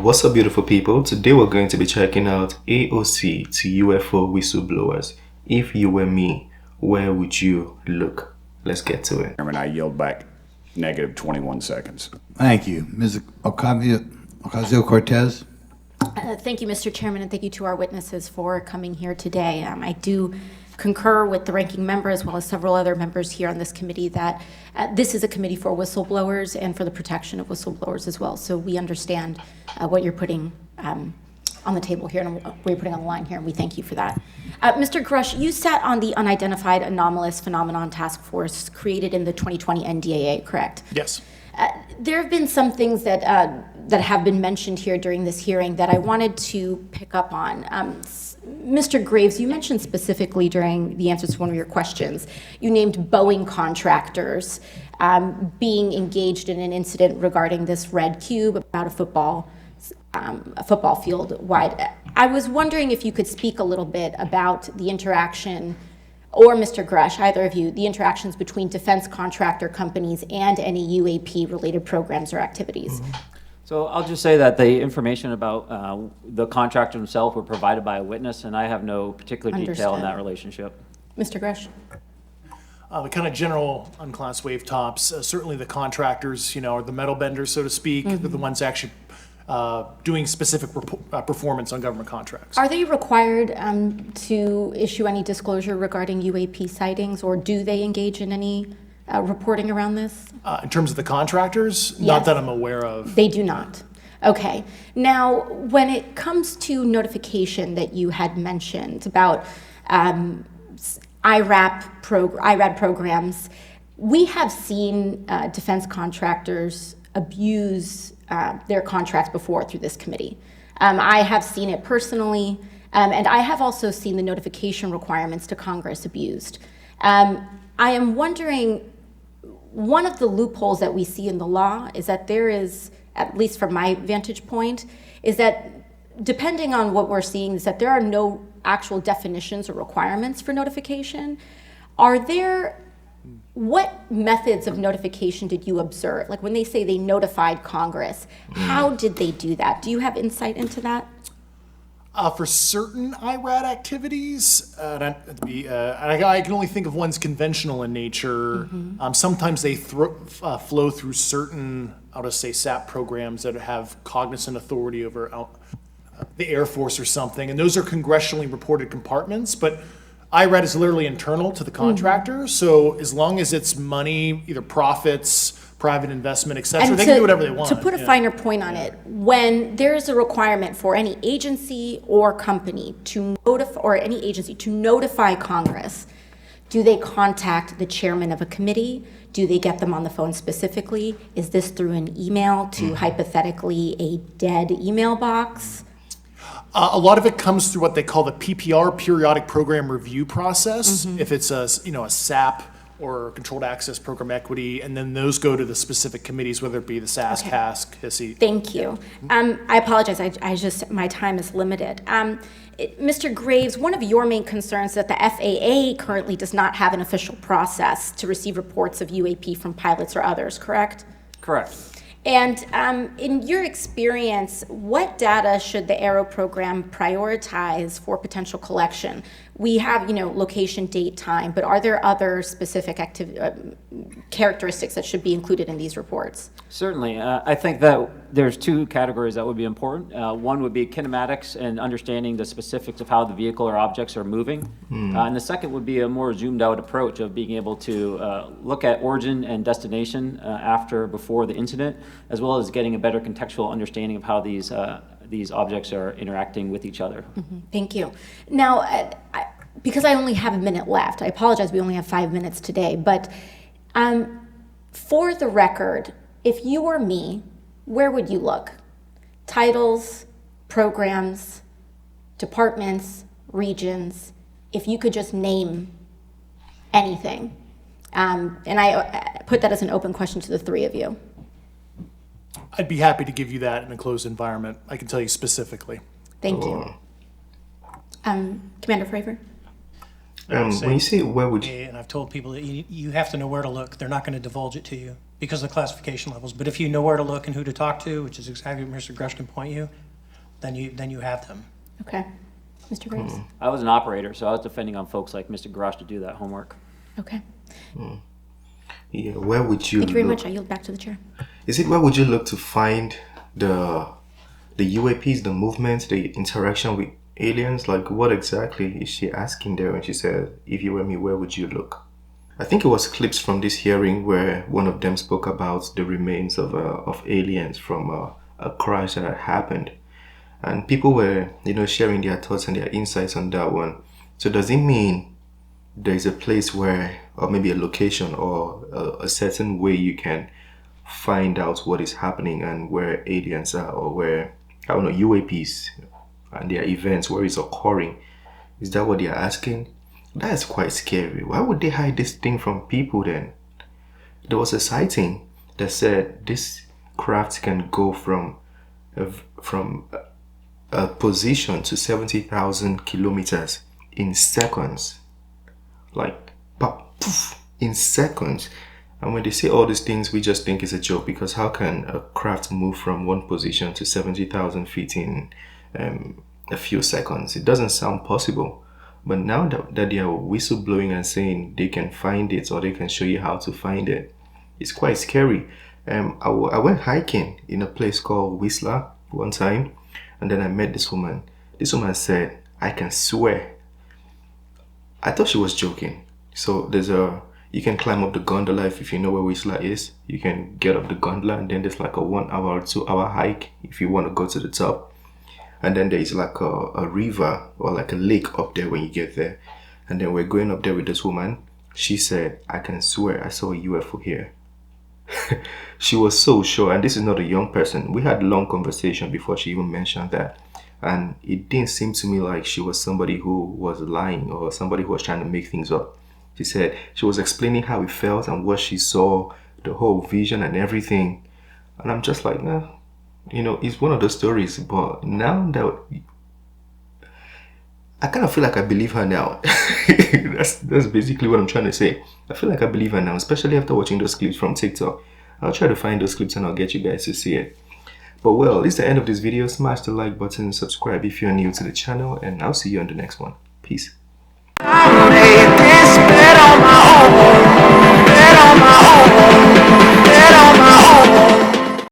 What's up, beautiful people? Today we're going to be checking out AOC to UFO Whistleblowers. If you were me, where would you look? Let's get to it. And I yield back negative 21 seconds. Thank you. Ms. Ocasio-Cortez. Thank you, Mr. Chairman, and thank you to our witnesses for coming here today. I do concur with the ranking member as well as several other members here on this committee that this is a committee for whistleblowers and for the protection of whistleblowers as well. So we understand what you're putting on the table here and what you're putting on the line here, and we thank you for that. Mr. Grush, you sat on the Unidentified Anomalous Phenomenon Task Force created in the 2020 NDAA, correct? Yes. There have been some things that have been mentioned here during this hearing that I wanted to pick up on. Mr. Graves, you mentioned specifically during the answers to one of your questions, you named Boeing contractors being engaged in an incident regarding this red cube about a football field wide. I was wondering if you could speak a little bit about the interaction, or Mr. Grush, either of you, the interactions between defense contractor companies and any UAP-related programs or activities. Mm-hmm. So I'll just say that the information about the contractor himself were provided by a witness, and I have no particular detail in that relationship. Mr. Grush? The kind of general unclassed wave tops, certainly the contractors, are the metal benders, so to speak. They're the ones actually doing specific performance on government contracts. Are they required to issue any disclosure regarding UAP sightings, or do they engage in any reporting around this? In terms of the contractors, Yes. Not that I'm aware of. They do not. Okay. Now, when it comes to notification that you had mentioned about IRAD programs, we have seen defense contractors abuse their contracts before through this committee. I have seen it personally, and I have also seen the notification requirements to Congress abused. I am wondering, one of the loopholes that we see in the law is that there is, at least from my vantage point, is that depending on what we're seeing, is that there are no actual definitions or requirements for notification. What methods of notification did you observe? Like when they say they notified Congress, how did they do that? Do you have insight into that? For certain IRAD activities, I can only think of ones conventional in nature. Sometimes they flow through certain, I'll just say, SAP programs that have cognizant authority over the Air Force or something, and those are congressionally reported compartments, but IRAD is literally internal to the contractor, so as long as it's money, either profits, private investment, et cetera, they can do whatever they want. To put a finer point on it, when there is a requirement for any agency or company to notify Congress, do they contact the chairman of a committee? Do they get them on the phone specifically? Is this through an email to hypothetically a dead email box? A lot of it comes through what they call the PPR, Periodic Program Review process. If it's a SAP or Controlled Access Program Equity, and then those go to the specific committees, whether it be the SAS, Okay. CASC, HISI. Thank you. I apologize. My time is limited. Mr. Graves, one of your main concerns is that the FAA currently does not have an official process to receive reports of UAP from pilots or others, correct? Correct. And in your experience, what data should the ARROW program prioritize for potential collection? We have, location, date, time, but are there other specific characteristics that should be included in these reports? Certainly. I think that there's two categories that would be important. One would be kinematics and understanding the specifics of how the vehicle or objects are moving. And the second would be a more zoomed out approach of being able to look at origin and destination before the incident, as well as getting a better contextual understanding of how these objects are interacting with each other. Thank you. Now, because I only have a minute left, I apologize, we only have 5 minutes today, but for the record, if you were me, where would you look? Titles, programs, departments, regions, if you could just name anything. And I put that as an open question to the three of you. I'd be happy to give you that in a closed environment. I can tell you specifically. Thank you. Commander Fravor? When you say where would you... And I've told people that you have to know where to look. They're not going to divulge it to you because of the classification levels. But if you know where to look and who to talk to, which is exactly where Mr. Grush can point you, then you have them. Okay. Mr. Graves? I was an operator, so I was depending on folks like Mr. Garage to do that homework. Okay. Yeah, where would you Thank you very look? much. I yield back to the chair. Is it where would you look to find the UAPs, the movements, the interaction with aliens? Like, what exactly is she asking there when she said, if you were me, where would you look? I think it was clips from this hearing where one of them spoke about the remains of aliens from a crash that had happened. And people were, sharing their thoughts and their insights on that one. So does it mean there's a place where, or maybe a location or a certain way you can find out what is happening and where aliens are, or where, I don't know, UAPs and their events, where it's occurring? Is that what they're asking? That's quite scary. Why would they hide this thing from people then? There was a sighting that said this craft can go from a position to 70,000 kilometers in seconds. Like, pop, poof, in seconds. And when they say all these things, we just think it's a joke, because how can a craft move from one position to 70,000 feet in a few seconds? It doesn't sound possible. But now that they are whistleblowing and saying they can find it, or they can show you how to find it, it's quite scary. I went hiking in a place called Whistler one time, and then I met this woman. This woman said, I can swear. I thought she was joking. So you can climb up the gondola if you know where Whistler is. You can get up the gondola, and then there's like a 1 hour or 2 hour hike if you want to go to the top. And then there's like a river or like a lake up there when you get there. And then we're going up there with this woman. She said, I can swear I saw a UFO here. She was so sure. And this is not a young person. We had a long conversation before she even mentioned that. And it didn't seem to me like she was somebody who was lying or somebody who was trying to make things up. She said she was explaining how it felt and what she saw, the whole vision and everything. And I'm just like, nah. It's one of those stories, but now that I kind of feel like I believe her now. That's basically what I'm trying to say. I feel like I believe her now, especially after watching those clips from TikTok. I'll try to find those clips and I'll get you guys to see it. But well, it's the end of this video. Smash the like button, subscribe if you're new to the channel, and I'll see you on the next one. Peace. I made this bed on my own, bed on my own.